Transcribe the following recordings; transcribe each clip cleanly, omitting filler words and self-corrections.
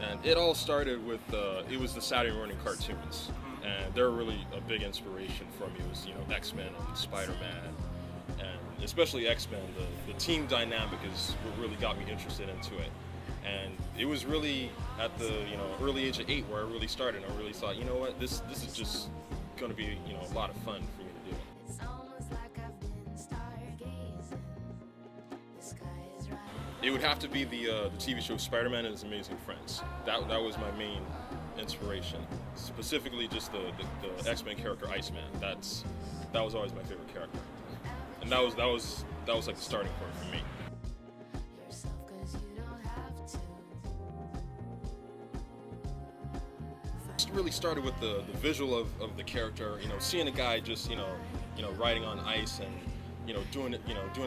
And it all started with, it was the Saturday morning cartoons. And they're really a big inspiration for me. It was, X-Men and Spider-Man, and especially X-Men. The team dynamic is what really got me interested into it. And it was really at the early age of 8 where I really started. I really thought, you know what, this is just going to be a lot of fun for me to do. It would have to be the TV show Spider-Man and His Amazing Friends. That was my main inspiration. Specifically, just the X-Men character Iceman. That was always my favorite character, and that was like the starting point for me. It really started with the visual of the character. Seeing a guy just riding on ice and doing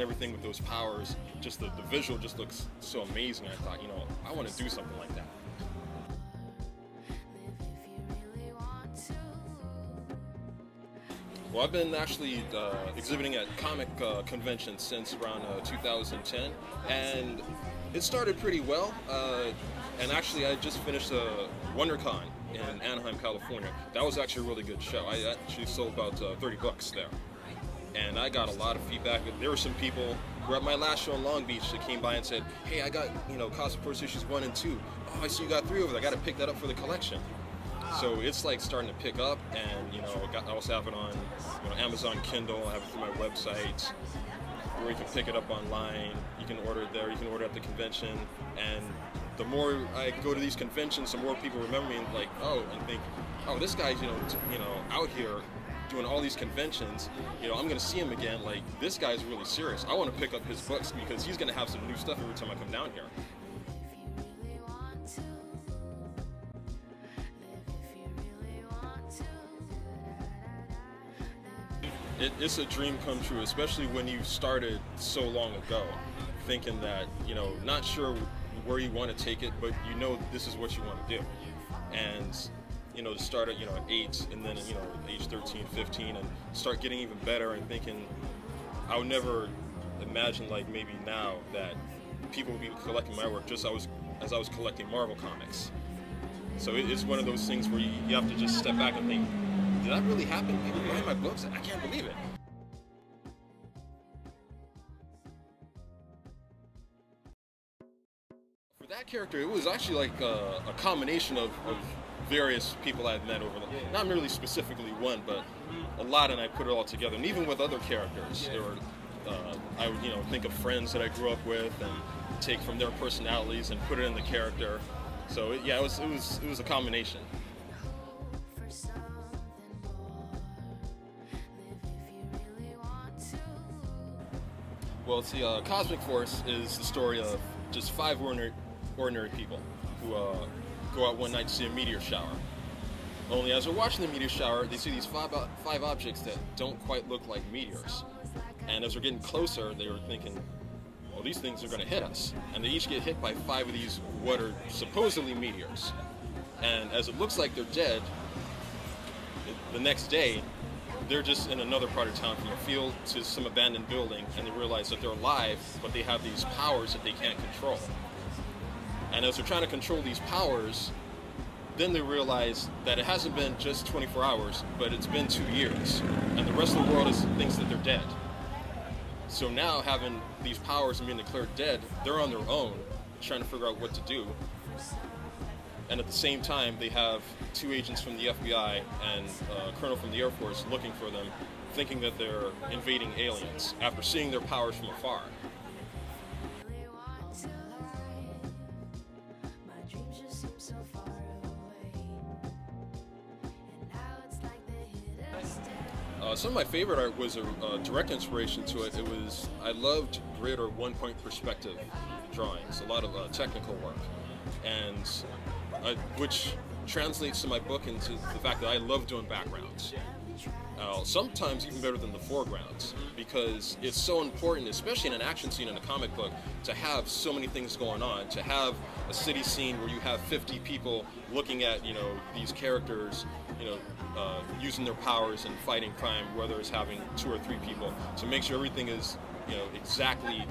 everything with those powers. Just the visual just looks so amazing. I thought, I want to do something like that. Well, I've been actually exhibiting at comic conventions since around 2010, and it started pretty well. And actually, I just finished WonderCon in Anaheim, California. That was actually a really good show. I actually sold about 30 books there. And I got a lot of feedback. There were some people who were at my last show in Long Beach that came by and said, hey, I got, Cosmic Force issues 1 and 2. Oh, I see you got 3 over there. I got to pick that up for the collection. So it's like starting to pick up, and I also have it on Amazon Kindle. I have it through my website, where you can pick it up online. You can order it there. You can order it at the convention. And the more I go to these conventions, the more people remember me and and think, oh, this guy's out here doing all these conventions. I'm going to see him again. Like, this guy's really serious. I want to pick up his books because he's going to have some new stuff every time I come down here. It's a dream come true, especially when you started so long ago, thinking that, not sure where you want to take it, but this is what you want to do. And to start at, at 8 and then, age 13, 15, and start getting even better and thinking, I would never imagine, like, maybe now that people would be collecting my work just as I was collecting Marvel comics. So it's one of those things where you have to just step back and think, did that really happen? People buying my books? I can't believe it. For that character, it was actually like a combination of various people I've met over not merely specifically one, but a lot, and I put it all together. And even with other characters, there were I would think of friends that I grew up with and take from their personalities and put it in the character. So it was a combination. Well, see, Cosmic Force is the story of just 5 ordinary people who go out one night to see a meteor shower. Only as they're watching the meteor shower, they see these five objects that don't quite look like meteors. And as they're getting closer, they were thinking, well, these things are going to hit us. And they each get hit by 5 of these, what are supposedly meteors. And as it looks like they're dead, the next day, they're just in another part of town, from a field to some abandoned building, and they realize that they're alive, but they have these powers that they can't control. And as they're trying to control these powers, then they realize that it hasn't been just 24 hours, but it's been 2 years. And the rest of the world thinks that they're dead. So now, having these powers and being declared dead, they're on their own, trying to figure out what to do. And at the same time, they have 2 agents from the FBI and a colonel from the Air Force looking for them, thinking that they're invading aliens after seeing their powers from afar. Some of my favorite art was a direct inspiration to it. I loved grid or one-point perspective drawings, a lot of technical work, and which translates to my book into the fact that I love doing backgrounds. Sometimes even better than the foregrounds, because it's so important, especially in an action scene in a comic book, to have so many things going on, to have a city scene where you have 50 people looking at, these characters, using their powers and fighting crime, whether it's having 2 or 3 people, to make sure everything is, exactly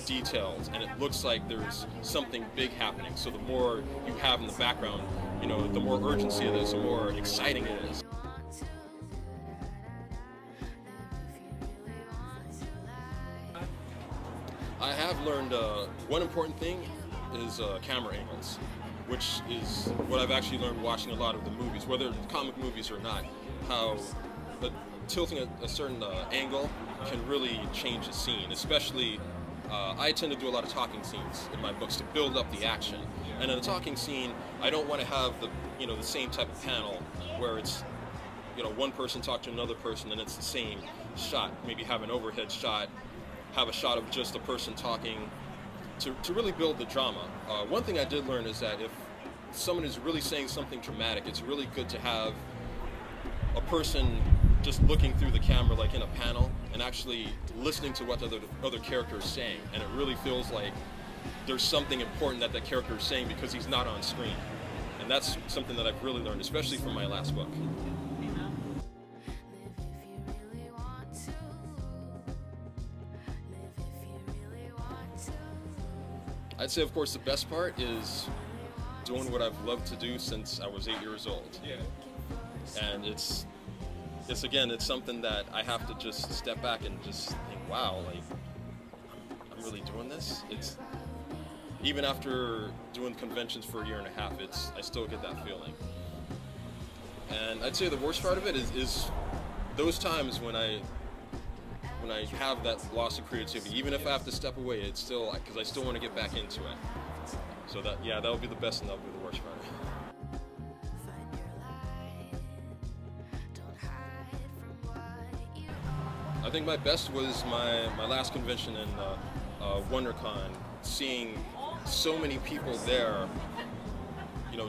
detailed, and it looks like there's something big happening. So the more you have in the background, you know, the more urgency it is, the more exciting it is. I have learned one important thing is camera angles, which is what I've actually learned watching a lot of the movies, whether comic movies or not, how tilting a certain angle can really change a scene. Especially, I tend to do a lot of talking scenes in my books to build up the action. And in a talking scene, I don't want to have the same type of panel where it's, one person talk to another person and it's the same shot. Maybe have an overhead shot, have a shot of just a person talking, to really build the drama. One thing I did learn is that if someone is really saying something dramatic, it's really good to have a person just looking through the camera like in a panel and actually listening to what the other character is saying, and it really feels like there's something important that character is saying because he's not on screen. And that's something that I've really learned, especially from my last book. I'd say, of course, the best part is doing what I've loved to do since I was 8 years old. Yeah. And it's something that I have to just step back and just think, wow, like, I'm really doing this? Even after doing conventions for a year and a half, I still get that feeling. And I'd say the worst part of it is those times when I have that loss of creativity. Even if I have to step away, it's still, because I still want to get back into it. So that would be the best and that would be the worst part. I think my best was my last convention in WonderCon, seeing so many people there,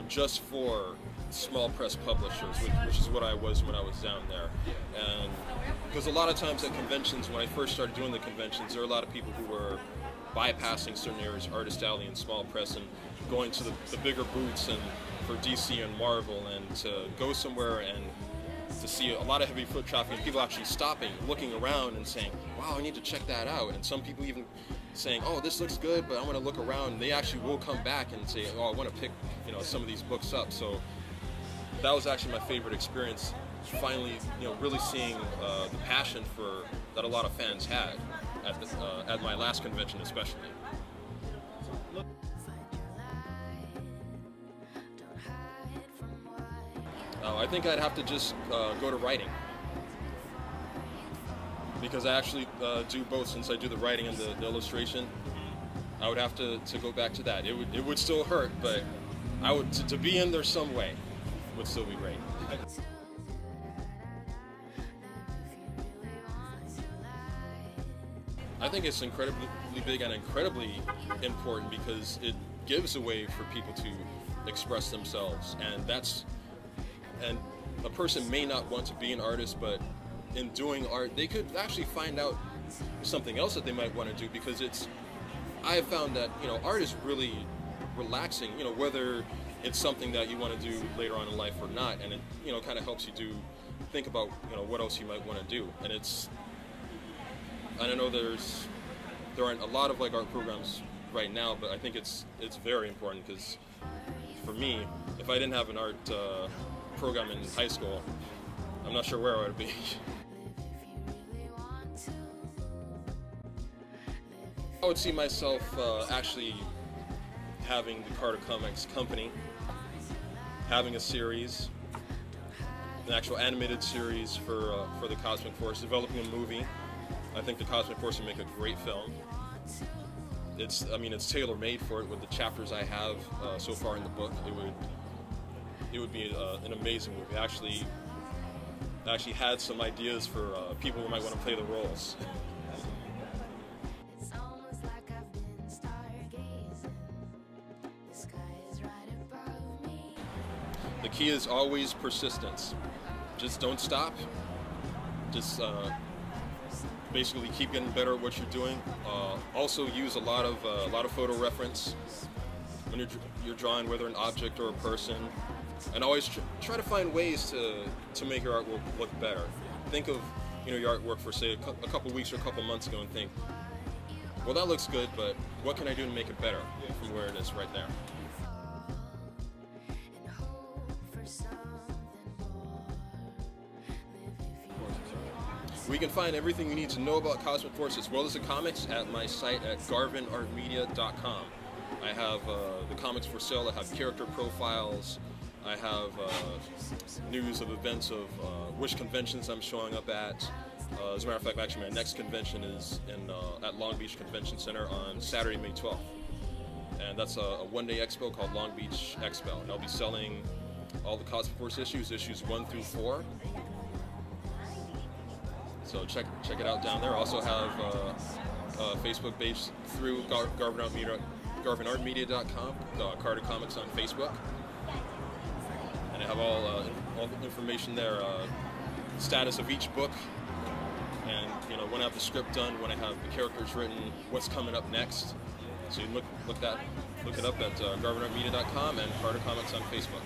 just for small press publishers, which is what I was when I was down there. And because a lot of times at conventions, when I first started doing the conventions, there were a lot of people who were bypassing certain areas, Artist Alley and small press, and going to the bigger booths and for DC and Marvel, and to go somewhere and to see a lot of heavy foot traffic and people actually stopping, looking around and saying, wow, I need to check that out. And some people even saying, oh, this looks good, but I want to look around. And they actually will come back and say, oh, I want to pick some of these books up. So that was actually my favorite experience, finally really seeing the passion that a lot of fans had at my last convention especially. I think I'd have to just go to writing, because I actually do both. Since I do the writing and the illustration, I would have to go back to that. It would still hurt, but I would to be in there some way would still be great. I think it's incredibly big and incredibly important because it gives a way for people to express themselves, and a person may not want to be an artist, but in doing art, they could actually find out something else that they might want to do, because I have found that, art is really relaxing, whether it's something that you want to do later on in life or not, and it, kind of helps you think about, what else you might want to do. And I don't know, there aren't a lot of art programs right now, but I think it's very important, because for me, if I didn't have an art program in high school, I'm not sure where I would be. I would see myself actually having the Carter Comics company, having a series, an actual animated series for the Cosmic Force, developing a movie. I think the Cosmic Force would make a great film. It's tailor-made for it with the chapters I have so far in the book. It would be an amazing movie. I actually had some ideas for people who might want to play the roles. The key is always persistence. Just don't stop. Just basically keep getting better at what you're doing. Also use a lot of photo reference when you're drawing, whether an object or a person. And always try to find ways to make your artwork look better. Think of your artwork for, say, a couple weeks or a couple months ago, and think, well, that looks good, but what can I do to make it better from where it is right there? We can find everything you need to know about Cosmic Force as well as the comics at my site at garvinartmedia.com. I have the comics for sale. I have character profiles. I have news of events of which conventions I'm showing up at. As a matter of fact, actually, my next convention is at Long Beach Convention Center on Saturday, May 12th. And that's a one-day expo called Long Beach Expo. And I'll be selling all the Cosmic Force issues 1 through 4. So check it out down there. I also have a Facebook page through garvinartmedia.com, Carter Comics on Facebook. And I have all the information there, status of each book, and when I have the script done, when I have the characters written, what's coming up next. So you can look it up at garvinartmedia.com and Carter Comics on Facebook.